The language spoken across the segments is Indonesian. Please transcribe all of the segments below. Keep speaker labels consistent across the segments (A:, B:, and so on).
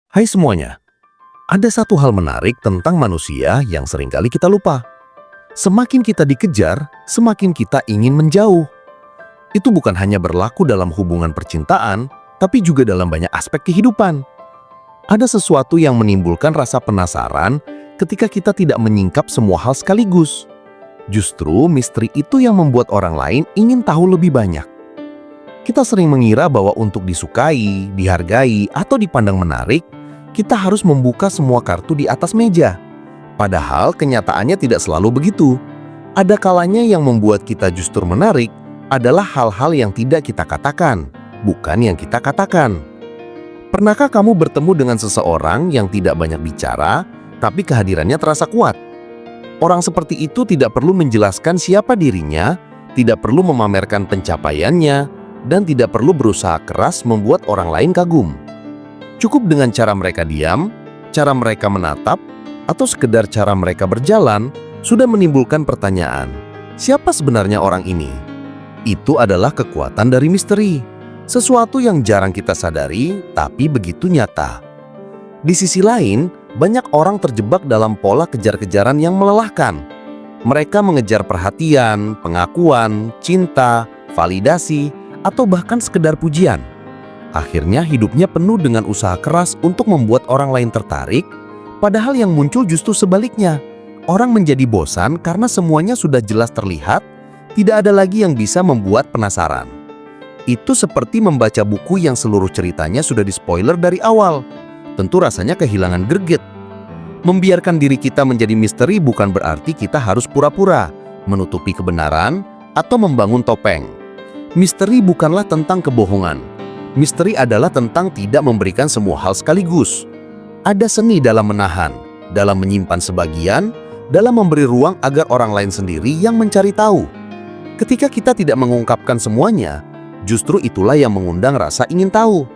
A: Hai semuanya, ada satu hal menarik tentang manusia yang seringkali kita lupa. Semakin kita dikejar, semakin kita ingin menjauh. Itu bukan hanya berlaku dalam hubungan percintaan, tapi juga dalam banyak aspek kehidupan. Ada sesuatu yang menimbulkan rasa penasaran ketika kita tidak menyingkap semua hal sekaligus. Justru misteri itu yang membuat orang lain ingin tahu lebih banyak. Kita sering mengira bahwa untuk disukai, dihargai, atau dipandang menarik, kita harus membuka semua kartu di atas meja. Padahal kenyataannya tidak selalu begitu. Ada kalanya yang membuat kita justru menarik adalah hal-hal yang tidak kita katakan, bukan yang kita katakan. Pernahkah kamu bertemu dengan seseorang yang tidak banyak bicara, tapi kehadirannya terasa kuat? Orang seperti itu tidak perlu menjelaskan siapa dirinya, tidak perlu memamerkan pencapaiannya, dan tidak perlu berusaha keras membuat orang lain kagum. Cukup dengan cara mereka diam, cara mereka menatap, atau sekedar cara mereka berjalan, sudah menimbulkan pertanyaan, siapa sebenarnya orang ini? Itu adalah kekuatan dari misteri, sesuatu yang jarang kita sadari, tapi begitu nyata. Di sisi lain, banyak orang terjebak dalam pola kejar-kejaran yang melelahkan. Mereka mengejar perhatian, pengakuan, cinta, validasi, atau bahkan sekedar pujian. Akhirnya hidupnya penuh dengan usaha keras untuk membuat orang lain tertarik, padahal yang muncul justru sebaliknya. Orang menjadi bosan karena semuanya sudah jelas terlihat, tidak ada lagi yang bisa membuat penasaran. Itu seperti membaca buku yang seluruh ceritanya sudah di-spoiler dari awal. Tentu rasanya kehilangan greget. Membiarkan diri kita menjadi misteri bukan berarti kita harus pura-pura, menutupi kebenaran, atau membangun topeng. Misteri bukanlah tentang kebohongan. Misteri adalah tentang tidak memberikan semua hal sekaligus. Ada seni dalam menahan, dalam menyimpan sebagian, dalam memberi ruang agar orang lain sendiri yang mencari tahu. Ketika kita tidak mengungkapkan semuanya, justru itulah yang mengundang rasa ingin tahu.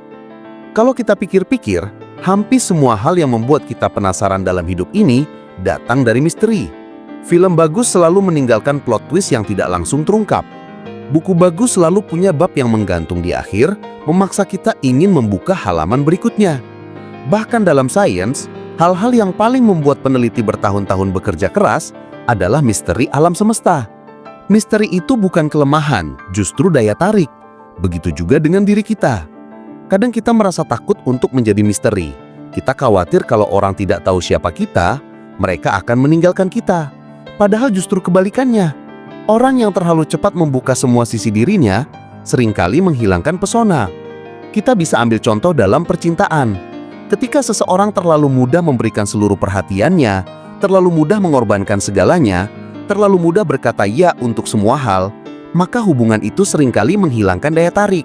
A: Kalau kita pikir-pikir, hampir semua hal yang membuat kita penasaran dalam hidup ini datang dari misteri. Film bagus selalu meninggalkan plot twist yang tidak langsung terungkap. Buku bagus selalu punya bab yang menggantung di akhir, memaksa kita ingin membuka halaman berikutnya. Bahkan dalam sains, hal-hal yang paling membuat peneliti bertahun-tahun bekerja keras adalah misteri alam semesta. Misteri itu bukan kelemahan, justru daya tarik. Begitu juga dengan diri kita. Kadang kita merasa takut untuk menjadi misteri. Kita khawatir kalau orang tidak tahu siapa kita, mereka akan meninggalkan kita. Padahal justru kebalikannya. Orang yang terlalu cepat membuka semua sisi dirinya seringkali menghilangkan pesona. Kita bisa ambil contoh dalam percintaan. Ketika seseorang terlalu mudah memberikan seluruh perhatiannya, terlalu mudah mengorbankan segalanya, terlalu mudah berkata ya untuk semua hal, maka hubungan itu seringkali menghilangkan daya tarik.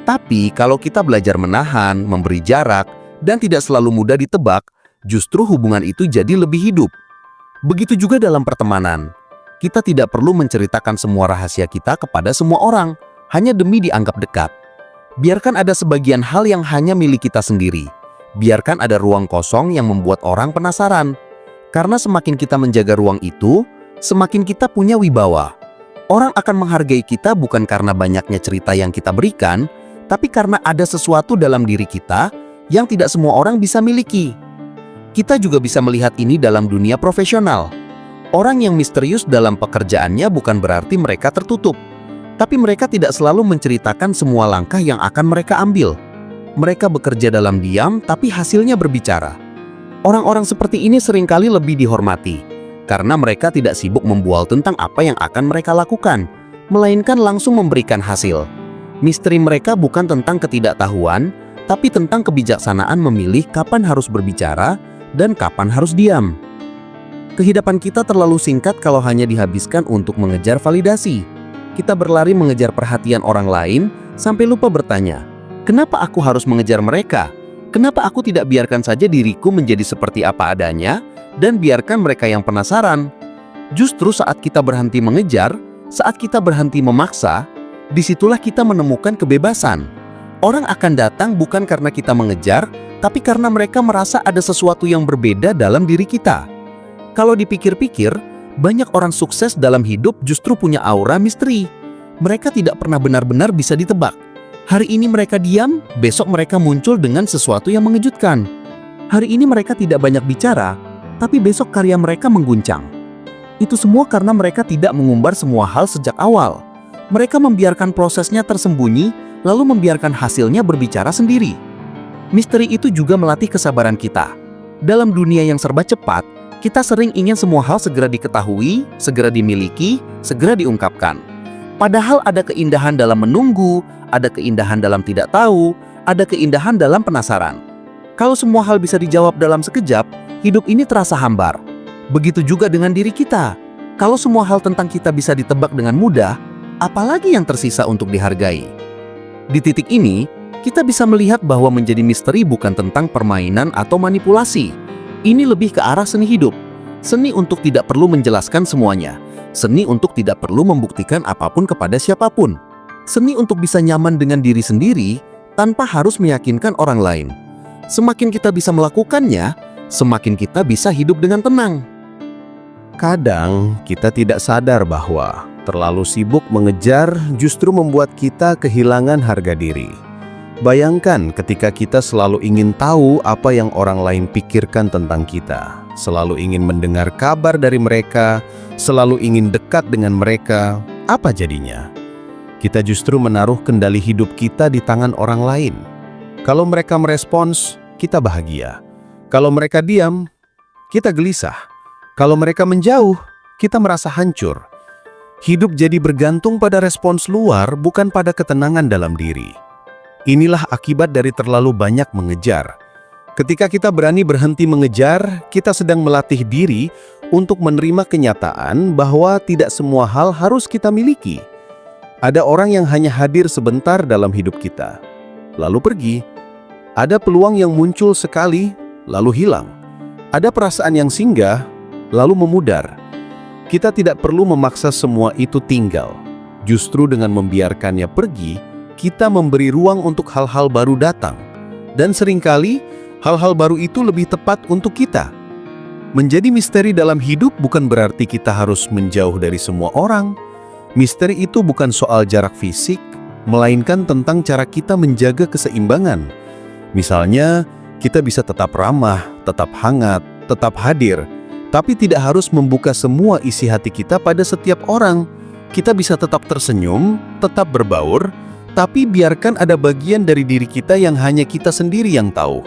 A: Tapi kalau kita belajar menahan, memberi jarak, dan tidak selalu mudah ditebak, justru hubungan itu jadi lebih hidup. Begitu juga dalam pertemanan. Kita tidak perlu menceritakan semua rahasia kita kepada semua orang, hanya demi dianggap dekat. Biarkan ada sebagian hal yang hanya milik kita sendiri. Biarkan ada ruang kosong yang membuat orang penasaran. Karena semakin kita menjaga ruang itu, semakin kita punya wibawa. Orang akan menghargai kita bukan karena banyaknya cerita yang kita berikan, tapi karena ada sesuatu dalam diri kita yang tidak semua orang bisa miliki. Kita juga bisa melihat ini dalam dunia profesional. Orang yang misterius dalam pekerjaannya bukan berarti mereka tertutup, tapi mereka tidak selalu menceritakan semua langkah yang akan mereka ambil. Mereka bekerja dalam diam, tapi hasilnya berbicara. Orang-orang seperti ini seringkali lebih dihormati, karena mereka tidak sibuk membual tentang apa yang akan mereka lakukan, melainkan langsung memberikan hasil. Misteri mereka bukan tentang ketidaktahuan, tapi tentang kebijaksanaan memilih kapan harus berbicara dan kapan harus diam. Kehidupan kita terlalu singkat kalau hanya dihabiskan untuk mengejar validasi. Kita berlari mengejar perhatian orang lain sampai lupa bertanya, kenapa aku harus mengejar mereka? Kenapa aku tidak biarkan saja diriku menjadi seperti apa adanya dan biarkan mereka yang penasaran? Justru saat kita berhenti mengejar, saat kita berhenti memaksa, disitulah kita menemukan kebebasan. Orang akan datang bukan karena kita mengejar, tapi karena mereka merasa ada sesuatu yang berbeda dalam diri kita. Kalau dipikir-pikir, banyak orang sukses dalam hidup justru punya aura misteri. Mereka tidak pernah benar-benar bisa ditebak. Hari ini mereka diam, besok mereka muncul dengan sesuatu yang mengejutkan.
B: Hari ini mereka tidak banyak bicara, tapi besok karya mereka mengguncang. Itu semua karena mereka tidak mengumbar semua hal sejak awal. Mereka membiarkan prosesnya tersembunyi, lalu membiarkan hasilnya berbicara sendiri. Misteri itu juga melatih kesabaran kita. Dalam dunia yang serba cepat, kita sering ingin semua hal segera diketahui, segera dimiliki, segera diungkapkan. Padahal ada keindahan dalam menunggu, ada keindahan dalam tidak tahu, ada keindahan dalam penasaran. Kalau semua hal bisa dijawab dalam sekejap, hidup ini terasa hambar. Begitu juga dengan diri kita. Kalau semua hal tentang kita bisa ditebak dengan mudah, apalagi yang tersisa untuk dihargai? Di titik ini, kita bisa melihat bahwa menjadi misteri bukan tentang permainan atau manipulasi. Ini lebih ke arah seni hidup. Seni untuk tidak perlu menjelaskan semuanya. Seni untuk tidak perlu membuktikan apapun kepada siapapun. Seni untuk bisa nyaman dengan diri sendiri tanpa harus meyakinkan orang lain. Semakin kita bisa melakukannya, semakin kita bisa hidup dengan tenang.
A: Kadang kita tidak sadar bahwa terlalu sibuk mengejar justru membuat kita kehilangan harga diri. Bayangkan ketika kita selalu ingin tahu apa yang orang lain pikirkan tentang kita, selalu ingin mendengar kabar dari mereka, selalu ingin dekat dengan mereka, apa jadinya? Kita justru menaruh kendali hidup kita di tangan orang lain. Kalau mereka merespons, kita bahagia. Kalau mereka diam, kita gelisah. Kalau mereka menjauh, kita merasa hancur. Hidup jadi bergantung pada respons luar, bukan pada ketenangan dalam diri. Inilah akibat dari terlalu banyak mengejar. Ketika kita berani berhenti mengejar, kita sedang melatih diri untuk menerima kenyataan bahwa tidak semua hal harus kita miliki. Ada orang yang hanya hadir sebentar dalam hidup kita, lalu pergi. Ada peluang yang muncul sekali, lalu hilang. Ada perasaan yang singgah, lalu memudar. Kita tidak perlu memaksa semua itu tinggal. Justru dengan membiarkannya pergi, kita memberi ruang untuk hal-hal baru datang. Dan seringkali, hal-hal baru itu lebih tepat untuk kita. Menjadi misteri dalam hidup bukan berarti kita harus menjauh dari semua orang. Misteri itu bukan soal jarak fisik, melainkan tentang cara kita menjaga keseimbangan. Misalnya, kita bisa tetap ramah, tetap hangat, tetap hadir, tapi tidak harus membuka semua isi hati kita pada setiap orang. Kita bisa tetap tersenyum, tetap berbaur, tapi biarkan ada bagian dari diri kita yang hanya kita sendiri yang tahu.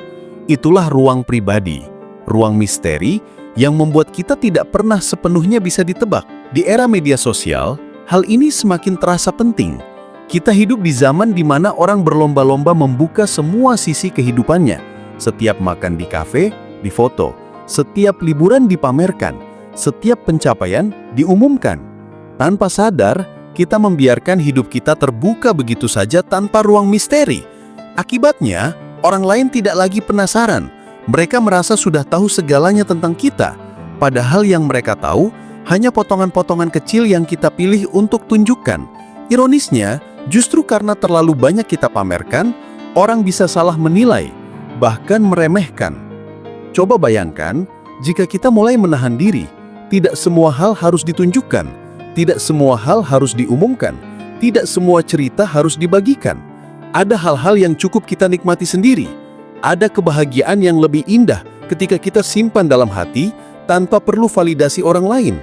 A: Itulah ruang pribadi, ruang misteri yang membuat kita tidak pernah sepenuhnya bisa ditebak. Di era media sosial, hal ini semakin terasa penting. Kita hidup di zaman di mana orang berlomba-lomba membuka semua sisi kehidupannya. Setiap makan di kafe, difoto. Setiap liburan dipamerkan. Setiap pencapaian diumumkan. Tanpa sadar, kita membiarkan hidup kita terbuka begitu saja tanpa ruang misteri. Akibatnya, orang lain tidak lagi penasaran. Mereka merasa sudah tahu segalanya tentang kita. Padahal yang mereka tahu hanya potongan-potongan kecil yang kita pilih untuk tunjukkan. Ironisnya, justru karena terlalu banyak kita pamerkan, orang bisa salah menilai, bahkan meremehkan. Coba bayangkan, jika kita mulai menahan diri, tidak semua hal harus ditunjukkan. Tidak semua hal harus diumumkan. Tidak semua cerita harus dibagikan. Ada hal-hal yang cukup kita nikmati sendiri. Ada kebahagiaan yang lebih indah ketika kita simpan dalam hati tanpa perlu validasi orang lain.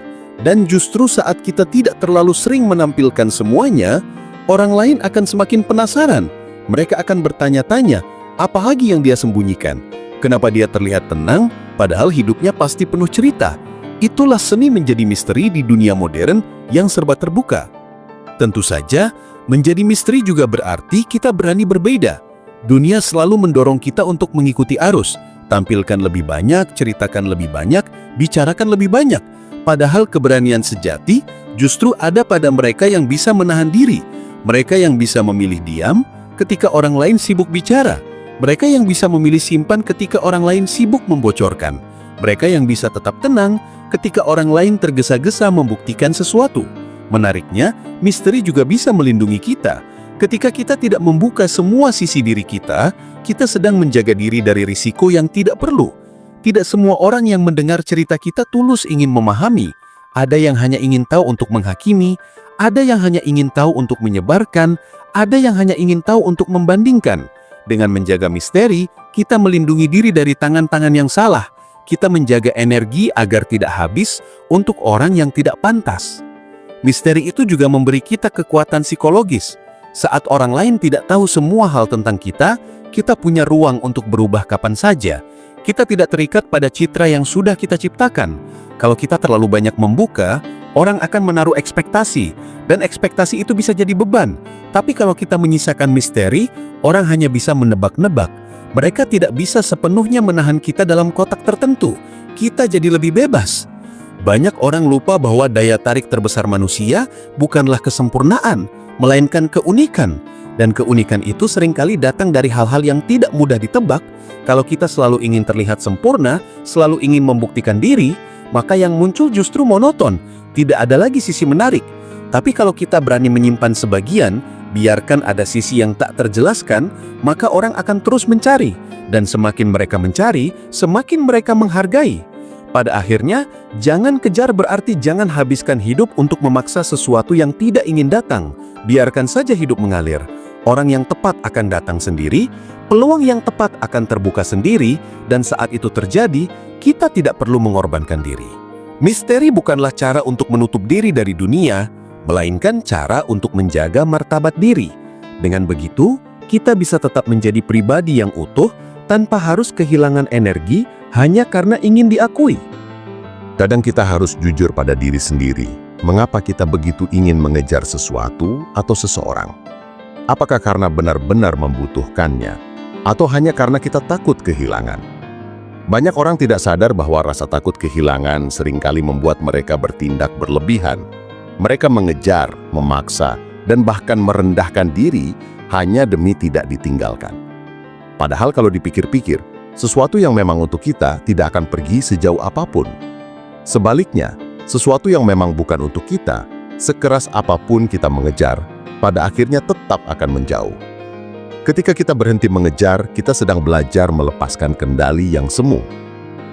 A: Dan justru saat kita tidak terlalu sering menampilkan semuanya, orang lain akan semakin penasaran. Mereka akan bertanya-tanya, apa lagi yang dia sembunyikan? Kenapa dia terlihat tenang, padahal hidupnya pasti penuh cerita? Itulah seni menjadi misteri di dunia modern yang serba terbuka. Tentu saja, menjadi misteri juga berarti kita berani berbeda. Dunia selalu mendorong kita untuk mengikuti arus, tampilkan lebih banyak, ceritakan lebih banyak, bicarakan lebih banyak. Padahal keberanian sejati justru ada pada mereka yang bisa menahan diri. Mereka yang bisa memilih diam ketika orang lain sibuk bicara. Mereka yang bisa memilih simpan ketika orang lain sibuk membocorkan. Mereka yang bisa tetap tenang ketika orang lain tergesa-gesa membuktikan sesuatu. Menariknya, misteri juga bisa melindungi kita. Ketika kita tidak membuka semua sisi diri kita, kita sedang menjaga diri dari risiko yang tidak perlu. Tidak semua orang yang mendengar cerita kita tulus ingin memahami. Ada yang hanya ingin tahu untuk menghakimi, ada yang hanya ingin tahu untuk menyebarkan, ada yang hanya ingin tahu untuk membandingkan.
C: Dengan menjaga misteri, kita melindungi diri dari tangan-tangan yang salah. Kita menjaga energi agar tidak habis untuk orang yang tidak pantas. Misteri itu juga memberi kita kekuatan psikologis. Saat orang lain tidak tahu semua hal tentang kita punya ruang untuk berubah kapan saja. Kita tidak terikat pada citra yang sudah kita ciptakan. Kalau kita terlalu banyak membuka, orang akan menaruh ekspektasi, dan ekspektasi itu bisa jadi beban. Tapi kalau kita menyisakan misteri, orang hanya bisa menebak-nebak. Mereka tidak bisa sepenuhnya menahan kita dalam kotak tertentu. Kita jadi lebih bebas. Banyak orang lupa bahwa daya tarik terbesar manusia bukanlah kesempurnaan, melainkan keunikan. Dan keunikan itu seringkali datang dari hal-hal yang tidak mudah ditebak. Kalau kita selalu ingin terlihat sempurna, selalu ingin membuktikan diri, maka yang muncul justru monoton. Tidak ada lagi sisi menarik. Tapi kalau kita berani menyimpan sebagian, biarkan ada sisi yang tak terjelaskan, maka orang akan terus mencari. Dan semakin mereka mencari, semakin mereka menghargai. Pada akhirnya, jangan kejar berarti jangan habiskan hidup untuk memaksa sesuatu yang tidak ingin datang. Biarkan saja hidup mengalir. Orang yang tepat akan datang sendiri, peluang yang tepat akan terbuka sendiri, dan saat itu terjadi, kita tidak perlu mengorbankan diri. Misteri bukanlah cara untuk menutup diri dari dunia, melainkan cara untuk menjaga martabat diri. Dengan begitu, kita bisa tetap menjadi pribadi yang utuh tanpa harus kehilangan energi hanya karena ingin diakui.
D: Kadang kita harus jujur pada diri sendiri. Mengapa kita begitu ingin mengejar sesuatu atau seseorang? Apakah karena benar-benar membutuhkannya? Atau hanya karena kita takut kehilangan? Banyak orang tidak sadar bahwa rasa takut kehilangan seringkali membuat mereka bertindak berlebihan. Mereka mengejar, memaksa, dan bahkan merendahkan diri hanya demi tidak ditinggalkan. Padahal kalau dipikir-pikir, sesuatu yang memang untuk kita tidak akan pergi sejauh apapun. Sebaliknya, sesuatu yang memang bukan untuk kita, sekeras apapun kita mengejar, pada akhirnya tetap akan menjauh. Ketika kita berhenti mengejar, kita sedang belajar melepaskan kendali yang semu.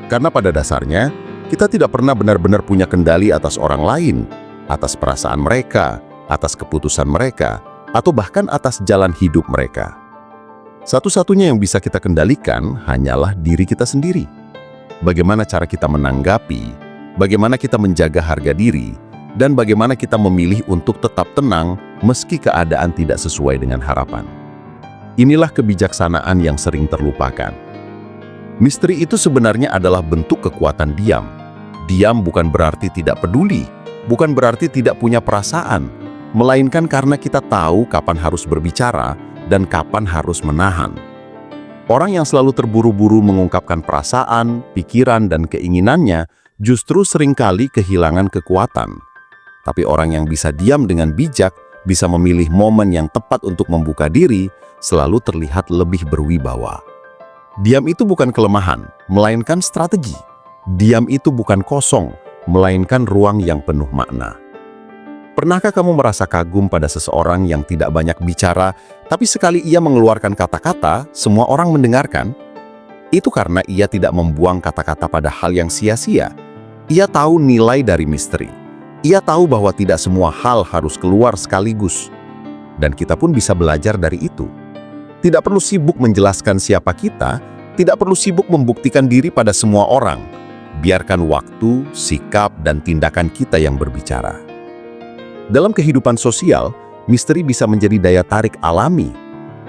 D: Karena pada dasarnya, kita tidak pernah benar-benar punya kendali atas orang lain, atas perasaan mereka, atas keputusan mereka, atau bahkan atas jalan hidup mereka. Satu-satunya yang bisa kita kendalikan hanyalah diri kita sendiri. Bagaimana cara kita menanggapi, bagaimana kita menjaga harga diri, dan bagaimana kita memilih untuk tetap tenang meski keadaan tidak sesuai dengan harapan. Inilah kebijaksanaan yang sering terlupakan. Misteri itu sebenarnya adalah bentuk kekuatan diam. Diam bukan berarti tidak peduli, bukan berarti tidak punya perasaan, melainkan karena kita tahu kapan harus berbicara dan kapan harus menahan. Orang yang selalu terburu-buru mengungkapkan perasaan, pikiran, dan keinginannya justru seringkali kehilangan kekuatan. Tapi orang yang bisa diam dengan bijak, bisa memilih momen yang tepat untuk membuka diri, selalu terlihat lebih berwibawa. Diam itu bukan kelemahan, melainkan strategi. Diam itu bukan kosong, melainkan ruang yang penuh makna. Pernahkah kamu merasa kagum pada seseorang yang tidak banyak bicara, tapi sekali ia mengeluarkan kata-kata, semua orang mendengarkan? Itu karena ia tidak membuang kata-kata pada hal yang sia-sia. Ia tahu nilai dari misteri. Ia tahu bahwa tidak semua hal harus keluar sekaligus. Dan kita pun bisa belajar dari itu. Tidak perlu sibuk menjelaskan siapa kita, tidak perlu sibuk membuktikan diri pada semua orang. Biarkan waktu, sikap, dan tindakan kita yang berbicara. Dalam kehidupan sosial, misteri bisa menjadi daya tarik alami.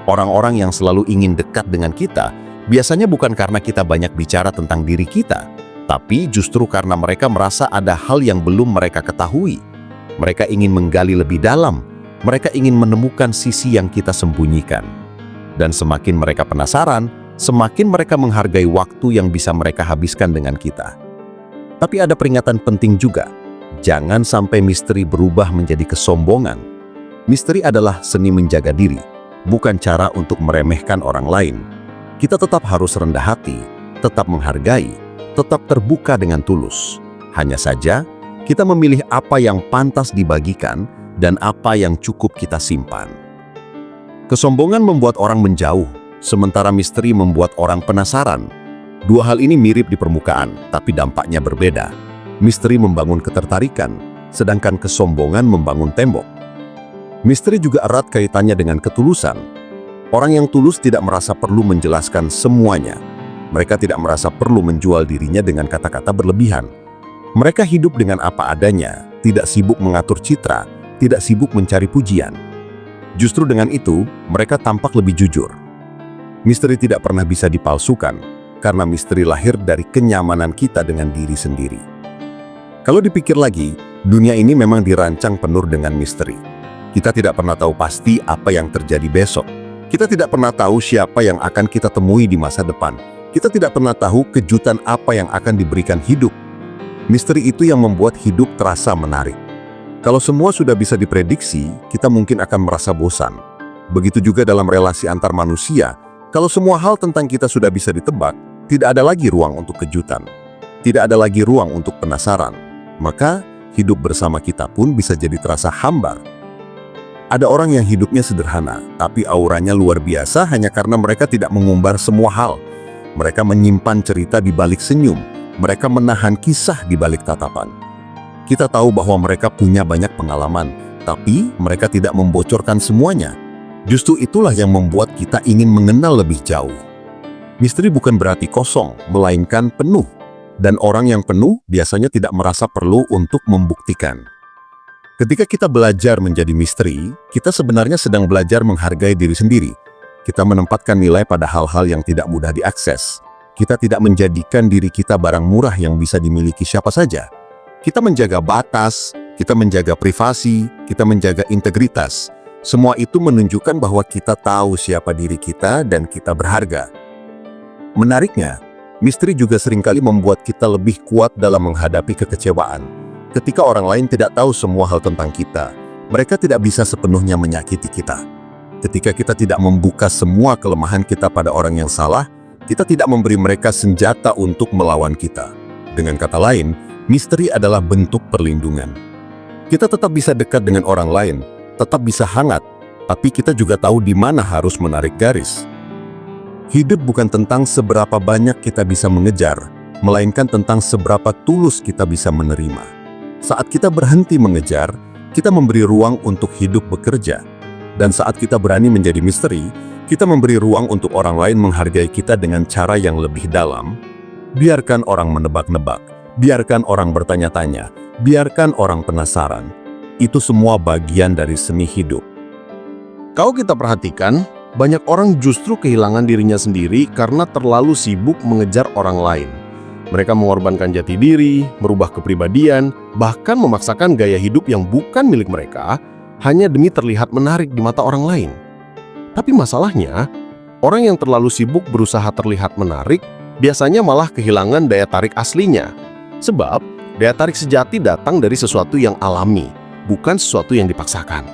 D: Orang-orang yang selalu ingin dekat dengan kita, biasanya bukan karena kita banyak bicara tentang diri kita, tapi justru karena mereka merasa ada hal yang belum mereka ketahui. Mereka ingin menggali lebih dalam, mereka ingin menemukan sisi yang kita sembunyikan. Dan semakin mereka penasaran, semakin mereka menghargai waktu yang bisa mereka habiskan dengan kita. Tapi ada peringatan penting juga. Jangan sampai misteri berubah menjadi kesombongan. Misteri adalah seni menjaga diri, bukan cara untuk meremehkan orang lain. Kita tetap harus rendah hati, tetap menghargai, tetap terbuka dengan tulus. Hanya saja, kita memilih apa yang pantas dibagikan dan apa yang cukup kita simpan. Kesombongan membuat orang menjauh, sementara misteri membuat orang penasaran. Dua hal ini mirip di permukaan, tapi dampaknya berbeda. Misteri membangun ketertarikan, sedangkan kesombongan membangun tembok. Misteri juga erat kaitannya dengan ketulusan. Orang yang tulus tidak merasa perlu menjelaskan semuanya. Mereka tidak merasa perlu menjual dirinya dengan kata-kata berlebihan. Mereka hidup dengan apa adanya, tidak sibuk mengatur citra, tidak sibuk mencari pujian. Justru dengan itu, mereka tampak lebih jujur. Misteri tidak pernah bisa dipalsukan, karena misteri lahir dari kenyamanan kita dengan diri sendiri. Kalau dipikir lagi, dunia ini memang dirancang penuh dengan misteri. Kita tidak pernah tahu pasti apa yang terjadi besok. Kita tidak pernah tahu siapa yang akan kita temui di masa depan. Kita tidak pernah tahu kejutan apa yang akan diberikan hidup. Misteri itu yang membuat hidup terasa menarik. Kalau semua sudah bisa diprediksi, kita mungkin akan merasa bosan. Begitu juga dalam relasi antar manusia, kalau semua hal tentang kita sudah bisa ditebak, tidak ada lagi ruang untuk kejutan. Tidak ada lagi ruang untuk penasaran. Maka, hidup bersama kita pun bisa jadi terasa hambar. Ada orang yang hidupnya sederhana, tapi auranya luar biasa hanya karena mereka tidak mengumbar semua hal. Mereka menyimpan cerita di balik senyum. Mereka menahan kisah di balik tatapan. Kita tahu bahwa mereka punya banyak pengalaman, tapi mereka tidak membocorkan semuanya. Justru itulah yang membuat kita ingin mengenal lebih jauh. Misteri bukan berarti kosong, melainkan penuh. Dan orang yang penuh biasanya tidak merasa perlu untuk membuktikan. Ketika kita belajar menjadi misteri, kita sebenarnya sedang belajar menghargai diri sendiri. Kita menempatkan nilai pada hal-hal yang tidak mudah diakses. Kita tidak menjadikan diri kita barang murah yang bisa dimiliki siapa saja. Kita menjaga batas, kita menjaga privasi, kita menjaga integritas. Semua itu menunjukkan bahwa kita tahu siapa diri kita dan kita berharga. Menariknya, misteri juga seringkali membuat kita lebih kuat dalam menghadapi kekecewaan. Ketika orang lain tidak tahu semua hal tentang kita, mereka tidak bisa sepenuhnya menyakiti kita. Ketika kita tidak membuka semua kelemahan kita pada orang yang salah, kita tidak memberi mereka senjata untuk melawan kita. Dengan kata lain, misteri adalah bentuk perlindungan. Kita tetap bisa dekat dengan orang lain, tetap bisa hangat, tapi kita juga tahu di mana harus menarik garis. Hidup bukan tentang seberapa banyak kita bisa mengejar, melainkan tentang seberapa tulus kita bisa menerima. Saat kita berhenti mengejar, kita memberi ruang untuk hidup bekerja. Dan saat kita berani menjadi misteri, kita memberi ruang untuk orang lain menghargai kita dengan cara yang lebih dalam. Biarkan orang menebak-nebak, biarkan orang bertanya-tanya, biarkan orang penasaran. Itu semua bagian dari seni hidup.
A: Kalau kita perhatikan, banyak orang justru kehilangan dirinya sendiri karena terlalu sibuk mengejar orang lain. Mereka mengorbankan jati diri, merubah kepribadian, bahkan memaksakan gaya hidup yang bukan milik mereka hanya demi terlihat menarik di mata orang lain. Tapi masalahnya, orang yang terlalu sibuk berusaha terlihat menarik biasanya malah kehilangan daya tarik aslinya. Sebab, daya tarik sejati datang dari sesuatu yang alami, bukan sesuatu yang dipaksakan.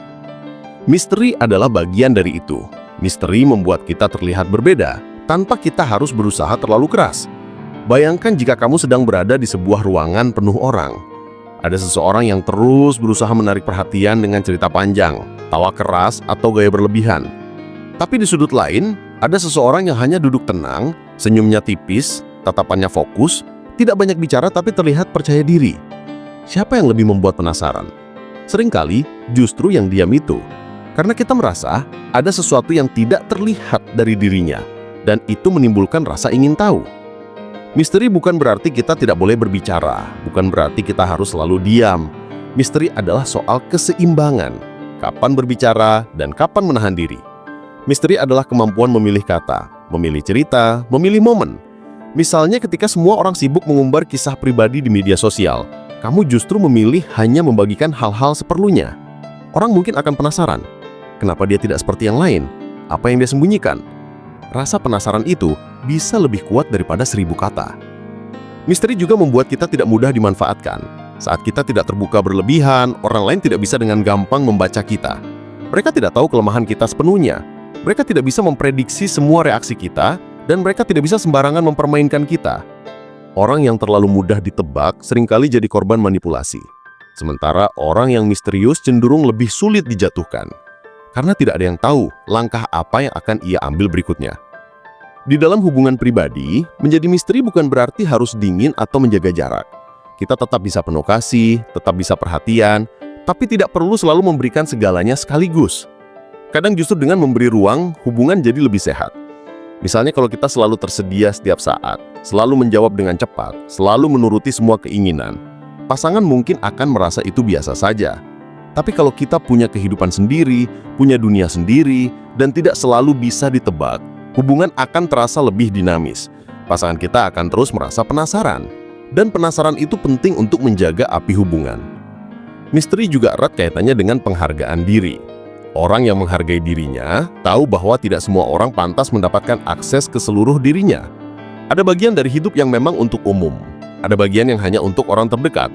A: Misteri adalah bagian dari itu. Misteri membuat kita terlihat berbeda, tanpa kita harus berusaha terlalu keras. Bayangkan jika kamu sedang berada di sebuah ruangan penuh orang. Ada seseorang yang terus berusaha menarik perhatian dengan cerita panjang, tawa keras, atau gaya berlebihan. Tapi di sudut lain, ada seseorang yang hanya duduk tenang, senyumnya tipis, tatapannya fokus, tidak banyak bicara tapi terlihat percaya diri. Siapa yang lebih membuat penasaran? Seringkali justru yang diam itu. Karena kita merasa ada sesuatu yang tidak terlihat dari dirinya, dan itu menimbulkan rasa ingin tahu. Misteri bukan berarti kita tidak boleh berbicara, bukan berarti kita harus selalu diam. Misteri adalah soal keseimbangan, kapan berbicara dan kapan menahan diri. Misteri adalah kemampuan memilih kata, memilih cerita, memilih momen. Misalnya ketika semua orang sibuk mengumbar kisah pribadi di media sosial, kamu justru memilih hanya membagikan hal-hal seperlunya. Orang mungkin akan penasaran, kenapa dia tidak seperti yang lain? Apa yang dia sembunyikan? Rasa penasaran itu bisa lebih kuat daripada 1000 kata. Misteri juga membuat kita tidak mudah dimanfaatkan. Saat kita tidak terbuka berlebihan, orang lain tidak bisa dengan gampang membaca kita. Mereka tidak tahu kelemahan kita sepenuhnya. Mereka tidak bisa memprediksi semua reaksi kita, dan mereka tidak bisa sembarangan mempermainkan kita. Orang yang terlalu mudah ditebak seringkali jadi korban manipulasi. Sementara orang yang misterius cenderung lebih sulit dijatuhkan. Karena tidak ada yang tahu langkah apa yang akan ia ambil berikutnya. Di dalam hubungan pribadi, menjadi misteri bukan berarti harus dingin atau menjaga jarak. Kita tetap bisa penuh kasih, tetap bisa perhatian, tapi tidak perlu selalu memberikan segalanya sekaligus.
E: Kadang justru dengan memberi ruang, hubungan jadi lebih sehat. Misalnya kalau kita selalu tersedia setiap saat, selalu menjawab dengan cepat, selalu menuruti semua keinginan, pasangan mungkin akan merasa itu biasa saja. Tapi kalau kita punya kehidupan sendiri, punya dunia sendiri, dan tidak selalu bisa ditebak, hubungan akan terasa lebih dinamis. Pasangan kita akan terus merasa penasaran. Dan penasaran itu penting untuk menjaga api hubungan. Misteri juga erat kaitannya dengan penghargaan diri. Orang yang menghargai dirinya tahu bahwa tidak semua orang pantas mendapatkan akses ke seluruh dirinya. Ada bagian dari hidup yang memang untuk umum, ada bagian yang hanya untuk orang terdekat,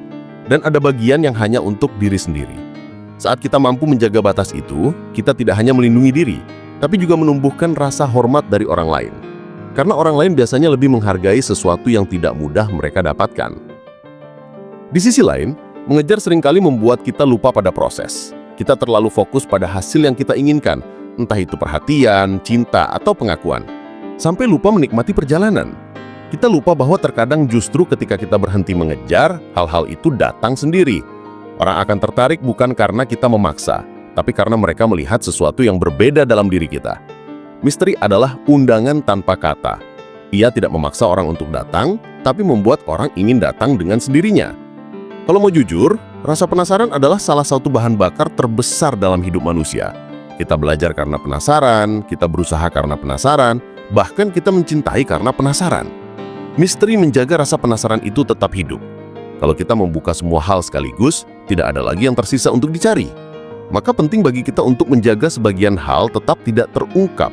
E: dan ada bagian yang hanya untuk diri sendiri. Saat kita mampu menjaga batas itu, kita tidak hanya melindungi diri, tapi juga menumbuhkan rasa hormat dari orang lain. Karena orang lain biasanya lebih menghargai sesuatu yang tidak mudah mereka dapatkan. Di sisi lain, mengejar seringkali membuat kita lupa pada proses. Kita terlalu fokus pada hasil yang kita inginkan, entah itu perhatian, cinta, atau pengakuan. Sampai lupa menikmati perjalanan. Kita lupa bahwa terkadang justru ketika kita berhenti mengejar, hal-hal itu datang sendiri. Orang akan tertarik bukan karena kita memaksa, tapi karena mereka melihat sesuatu yang berbeda dalam diri kita. Misteri adalah undangan tanpa kata. Ia tidak memaksa orang untuk datang, tapi membuat orang ingin datang dengan sendirinya. Kalau mau jujur, rasa penasaran adalah salah satu bahan bakar terbesar dalam hidup manusia. Kita belajar karena penasaran, kita berusaha karena penasaran, bahkan kita mencintai karena penasaran. Misteri menjaga rasa penasaran itu tetap hidup. Kalau kita membuka semua hal sekaligus, tidak ada lagi yang tersisa untuk dicari. Maka penting bagi kita untuk menjaga sebagian hal tetap tidak terungkap.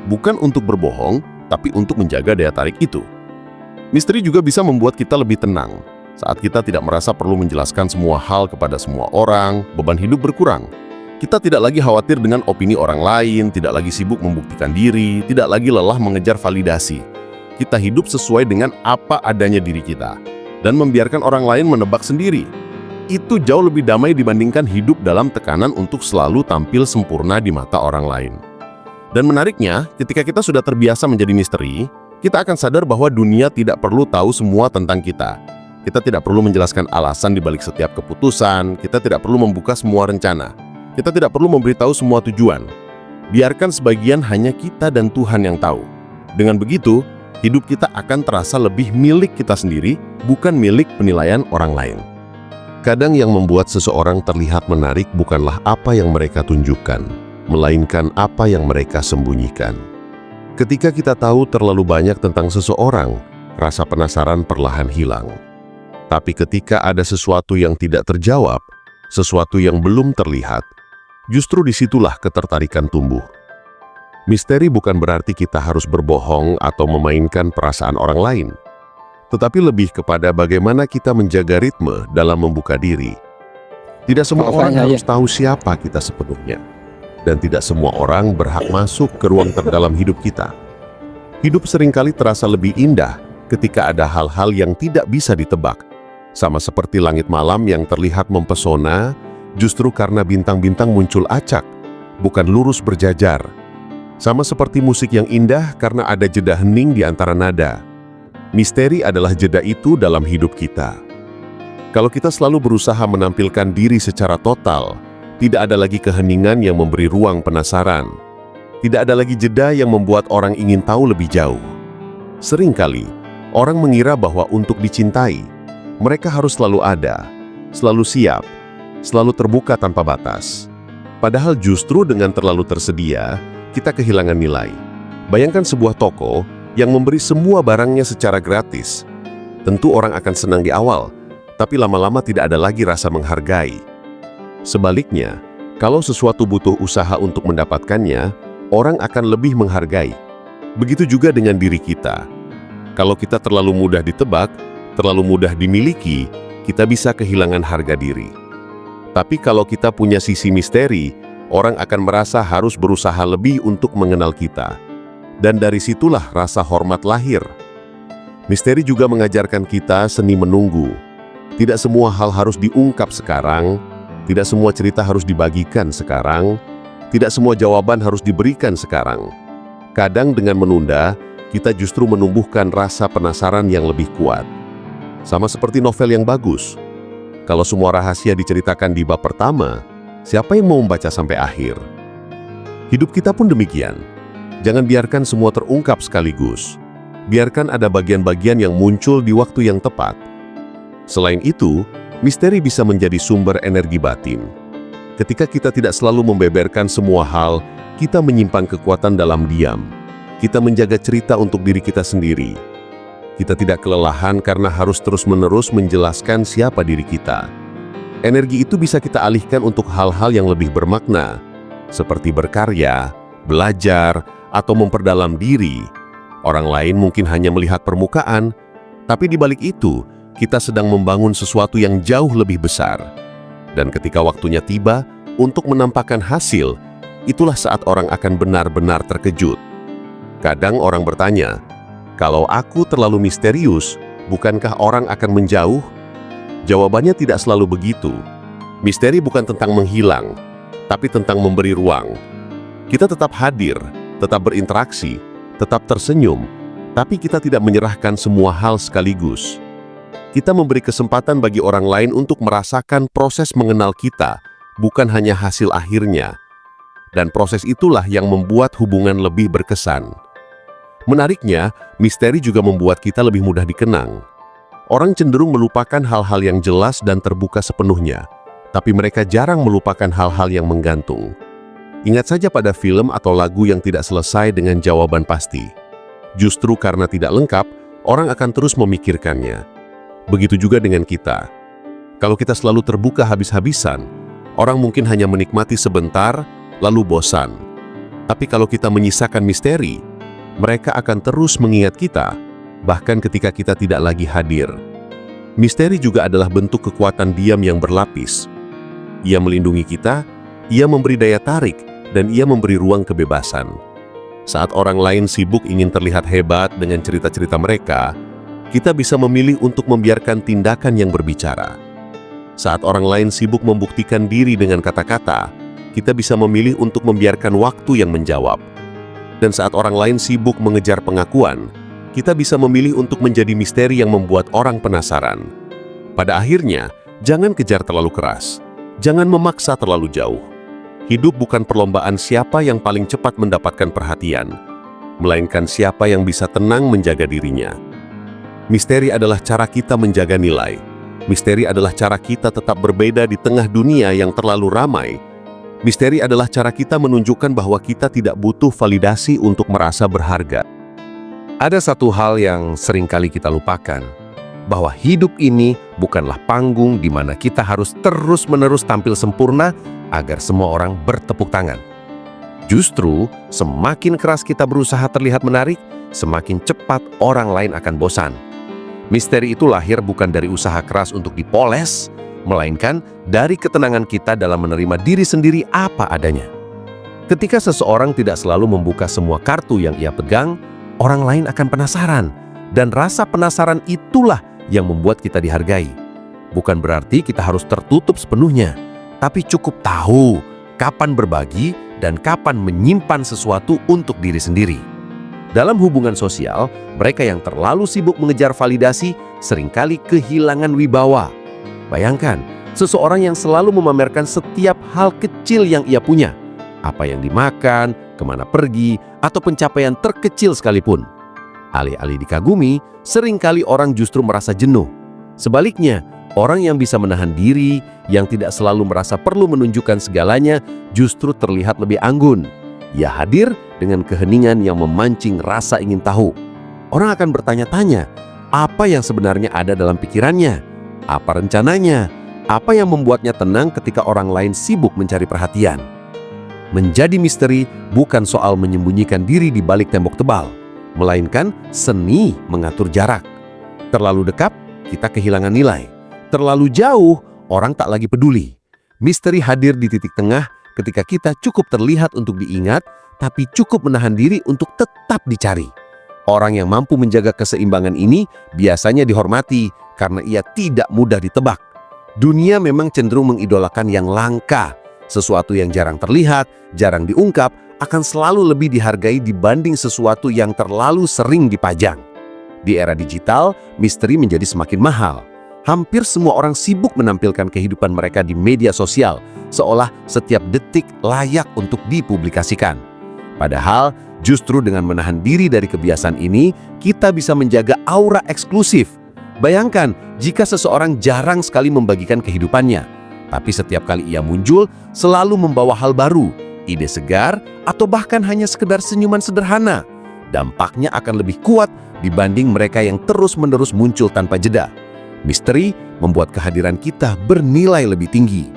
E: Bukan untuk berbohong, tapi untuk menjaga daya tarik itu. Misteri juga bisa membuat kita lebih tenang. Saat kita tidak merasa perlu menjelaskan semua hal kepada semua orang, beban hidup berkurang. Kita tidak lagi khawatir dengan opini orang lain, tidak lagi sibuk membuktikan diri, tidak lagi lelah mengejar validasi. Kita hidup sesuai dengan apa adanya diri kita, dan membiarkan orang lain menebak sendiri. Itu jauh lebih damai dibandingkan hidup dalam tekanan untuk selalu tampil sempurna di mata orang lain. Dan menariknya, ketika kita sudah terbiasa menjadi misteri, kita akan sadar bahwa dunia tidak perlu tahu semua tentang kita. Kita tidak perlu menjelaskan alasan di balik setiap keputusan, kita tidak perlu membuka semua rencana, kita tidak perlu memberitahu semua tujuan. Biarkan sebagian hanya kita dan Tuhan yang tahu. Dengan begitu, hidup kita akan terasa lebih milik kita sendiri, bukan milik penilaian orang lain.
D: Kadang yang membuat seseorang terlihat menarik bukanlah apa yang mereka tunjukkan, melainkan apa yang mereka sembunyikan. Ketika kita tahu terlalu banyak tentang seseorang, rasa penasaran perlahan hilang. Tapi ketika ada sesuatu yang tidak terjawab, sesuatu yang belum terlihat, justru disitulah ketertarikan tumbuh. Misteri bukan berarti kita harus berbohong atau memainkan perasaan orang lain, tetapi lebih kepada bagaimana kita menjaga ritme dalam membuka diri. Tidak semua orang harus tahu siapa kita sepenuhnya, dan tidak semua orang berhak masuk ke ruang terdalam hidup kita. Hidup seringkali terasa lebih indah ketika ada hal-hal yang tidak bisa ditebak. Sama seperti langit malam yang terlihat mempesona, justru karena bintang-bintang muncul acak, bukan lurus berjajar. Sama seperti musik yang indah karena ada jeda hening di antara nada. Misteri adalah jeda itu dalam hidup kita. Kalau kita selalu berusaha menampilkan diri secara total, tidak ada lagi keheningan yang memberi ruang penasaran. Tidak ada lagi jeda yang membuat orang ingin tahu lebih jauh. Seringkali, orang mengira bahwa untuk dicintai, mereka harus selalu ada, selalu siap, selalu terbuka tanpa batas. Padahal justru dengan terlalu tersedia, kita kehilangan nilai. Bayangkan sebuah toko yang memberi semua barangnya secara gratis. Tentu orang akan senang di awal, tapi lama-lama tidak ada lagi rasa menghargai. Sebaliknya, kalau sesuatu butuh usaha untuk mendapatkannya, orang akan lebih menghargai. Begitu juga dengan diri kita. Kalau kita terlalu mudah ditebak, terlalu mudah dimiliki, kita bisa kehilangan harga diri. Tapi kalau kita punya sisi misteri, orang akan merasa harus berusaha lebih untuk mengenal kita. Dan dari situlah rasa hormat lahir. Misteri juga mengajarkan kita seni menunggu. Tidak semua hal harus diungkap sekarang, tidak semua cerita harus dibagikan sekarang, tidak semua jawaban harus diberikan sekarang. Kadang dengan menunda, kita justru menumbuhkan rasa penasaran yang lebih kuat. Sama seperti novel yang bagus. Kalau semua rahasia diceritakan di bab pertama, siapa yang mau membaca sampai akhir?
E: Hidup kita pun demikian. Jangan biarkan semua terungkap sekaligus. Biarkan ada bagian-bagian yang muncul di waktu yang tepat. Selain itu, misteri bisa menjadi sumber energi batin. Ketika kita tidak selalu membeberkan semua hal, kita menyimpan kekuatan dalam diam. Kita menjaga cerita untuk diri kita sendiri. Kita tidak kelelahan karena harus terus-menerus menjelaskan siapa diri kita. Energi itu bisa kita alihkan untuk hal-hal yang lebih bermakna, seperti berkarya, belajar, atau memperdalam diri. Orang lain mungkin hanya melihat permukaan, tapi di balik itu, kita sedang membangun sesuatu yang jauh lebih besar. Dan ketika waktunya tiba untuk menampakkan hasil, itulah saat orang akan benar-benar terkejut. Kadang orang bertanya, kalau aku terlalu misterius, bukankah orang akan menjauh? Jawabannya tidak selalu begitu. Misteri bukan tentang menghilang, tapi tentang memberi ruang. Kita tetap hadir, tetap berinteraksi, tetap tersenyum, tapi kita tidak menyerahkan semua hal sekaligus. Kita memberi kesempatan bagi orang lain untuk merasakan proses mengenal kita, bukan hanya hasil akhirnya. Dan proses itulah yang membuat hubungan lebih berkesan. Menariknya, misteri juga membuat kita lebih mudah dikenang. Orang cenderung melupakan hal-hal yang jelas dan terbuka sepenuhnya, tapi mereka jarang melupakan hal-hal yang menggantung. Ingat saja pada film atau lagu yang tidak selesai dengan jawaban pasti. Justru karena tidak lengkap, orang akan terus memikirkannya. Begitu juga dengan kita. Kalau kita selalu terbuka habis-habisan, orang mungkin hanya menikmati sebentar, lalu bosan. Tapi kalau kita menyisakan misteri, mereka akan terus mengingat kita, bahkan ketika kita tidak lagi hadir. Misteri juga adalah bentuk kekuatan diam yang berlapis. Ia melindungi kita, ia memberi daya tarik, dan ia memberi ruang kebebasan. Saat orang lain sibuk ingin terlihat hebat dengan cerita-cerita mereka, kita bisa memilih untuk membiarkan tindakan yang berbicara. Saat orang lain sibuk membuktikan diri dengan kata-kata, kita bisa memilih untuk membiarkan waktu yang menjawab. Dan saat orang lain sibuk mengejar pengakuan, kita bisa memilih untuk menjadi misteri yang membuat orang penasaran. Pada akhirnya, jangan kejar terlalu keras. Jangan memaksa terlalu jauh. Hidup bukan perlombaan siapa yang paling cepat mendapatkan perhatian, melainkan siapa yang bisa tenang menjaga dirinya. Misteri adalah cara kita menjaga nilai. Misteri adalah cara kita tetap berbeda di tengah dunia yang terlalu ramai. Misteri adalah cara kita menunjukkan bahwa kita tidak butuh validasi untuk merasa berharga. Ada satu hal yang seringkali kita lupakan, bahwa hidup ini bukanlah panggung di mana kita harus terus-menerus tampil sempurna agar semua orang bertepuk tangan. Justru, semakin keras kita berusaha terlihat menarik, semakin cepat orang lain akan bosan. Misteri itu lahir bukan dari usaha keras untuk dipoles, melainkan dari ketenangan kita dalam menerima diri sendiri apa adanya. Ketika seseorang tidak selalu membuka semua kartu yang ia pegang, orang lain akan penasaran, dan rasa penasaran itulah yang membuat kita dihargai. Bukan berarti kita harus tertutup sepenuhnya, tapi cukup tahu kapan berbagi dan kapan menyimpan sesuatu untuk diri sendiri. Dalam hubungan sosial, mereka yang terlalu sibuk mengejar validasi seringkali kehilangan wibawa. Bayangkan, seseorang yang selalu memamerkan setiap hal kecil yang ia punya, apa yang dimakan, kemana pergi, atau pencapaian terkecil sekalipun. Alih-alih dikagumi, seringkali orang justru merasa jenuh. Sebaliknya, orang yang bisa menahan diri, yang tidak selalu merasa perlu menunjukkan segalanya, justru terlihat lebih anggun. Ia hadir dengan keheningan yang memancing rasa ingin tahu. Orang akan bertanya-tanya, apa yang sebenarnya ada dalam pikirannya? Apa rencananya? Apa yang membuatnya tenang ketika orang lain sibuk mencari perhatian? Menjadi misteri bukan soal menyembunyikan diri di balik tembok tebal, melainkan seni mengatur jarak. Terlalu dekat, kita kehilangan nilai. Terlalu jauh, orang tak lagi peduli. Misteri hadir di titik tengah ketika kita cukup terlihat untuk diingat, tapi cukup menahan diri untuk tetap dicari. Orang yang mampu menjaga keseimbangan ini biasanya dihormati karena ia tidak mudah ditebak. Dunia memang cenderung mengidolakan yang langka. Sesuatu yang jarang terlihat, jarang diungkap, akan selalu lebih dihargai dibanding sesuatu yang terlalu sering dipajang. Di era digital, misteri menjadi semakin mahal. Hampir semua orang sibuk menampilkan kehidupan mereka di media sosial, seolah setiap detik layak untuk dipublikasikan. Padahal, justru dengan menahan diri dari kebiasaan ini, kita bisa menjaga aura eksklusif. Bayangkan jika seseorang jarang sekali membagikan kehidupannya, tapi setiap kali ia muncul, selalu membawa hal baru, ide segar, atau bahkan hanya sekedar senyuman sederhana. Dampaknya akan lebih kuat dibanding mereka yang terus-menerus muncul tanpa jeda. Misteri membuat kehadiran kita bernilai lebih tinggi.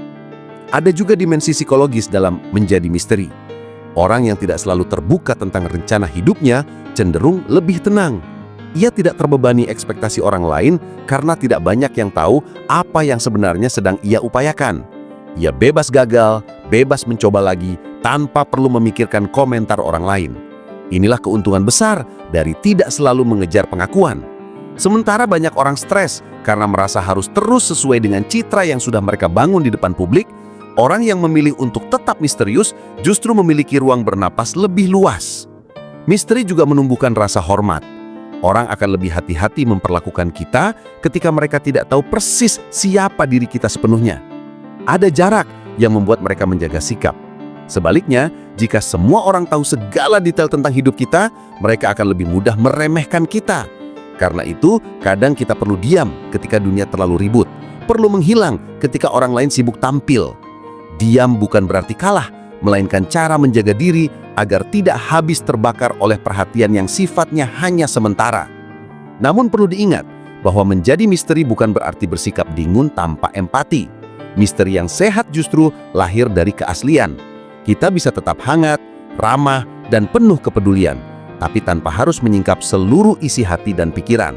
E: Ada juga dimensi psikologis dalam menjadi misteri. Orang yang tidak selalu terbuka tentang rencana hidupnya cenderung lebih tenang. Ia tidak terbebani ekspektasi orang lain karena tidak banyak yang tahu apa yang sebenarnya sedang ia upayakan. Ia bebas gagal, bebas mencoba lagi, tanpa perlu memikirkan komentar orang lain. Inilah keuntungan besar dari tidak selalu mengejar pengakuan. Sementara banyak orang stres karena merasa harus terus sesuai dengan citra yang sudah mereka bangun di depan publik, orang yang memilih untuk tetap misterius justru memiliki ruang bernapas lebih luas. Misteri juga menumbuhkan rasa hormat. Orang akan lebih hati-hati memperlakukan kita ketika mereka tidak tahu persis siapa diri kita sepenuhnya. Ada jarak yang membuat mereka menjaga sikap. Sebaliknya, jika semua orang tahu segala detail tentang hidup kita, mereka akan lebih mudah meremehkan kita. Karena itu, kadang kita perlu diam ketika dunia terlalu ribut, perlu menghilang ketika orang lain sibuk tampil. Diam bukan berarti kalah, melainkan cara menjaga diri agar tidak habis terbakar oleh perhatian yang sifatnya hanya sementara. Namun perlu diingat bahwa menjadi misteri bukan berarti bersikap bingung tanpa empati. Misteri yang sehat justru lahir dari keaslian. Kita bisa tetap hangat, ramah, dan penuh kepedulian, tapi tanpa harus menyingkap seluruh isi hati dan pikiran.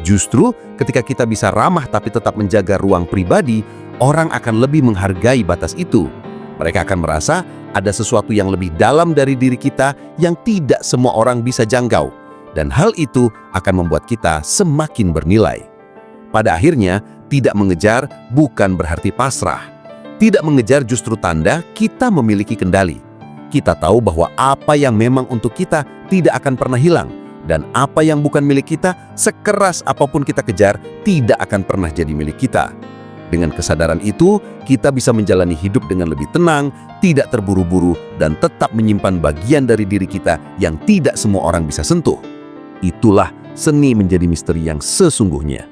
E: Justru ketika kita bisa ramah tapi tetap menjaga ruang pribadi, orang akan lebih menghargai batas itu. Mereka akan merasa ada sesuatu yang lebih dalam dari diri kita yang tidak semua orang bisa jangkau. Dan hal itu akan membuat kita semakin bernilai. Pada akhirnya, tidak mengejar bukan berarti pasrah. Tidak mengejar justru tanda kita memiliki kendali. Kita tahu bahwa apa yang memang untuk kita tidak akan pernah hilang, dan apa yang bukan milik kita, sekeras apapun kita kejar, tidak akan pernah jadi milik kita. Dengan kesadaran itu, kita bisa menjalani hidup dengan lebih tenang, tidak terburu-buru, dan tetap menyimpan bagian dari diri kita yang tidak semua orang bisa sentuh. Itulah seni menjadi misteri yang sesungguhnya.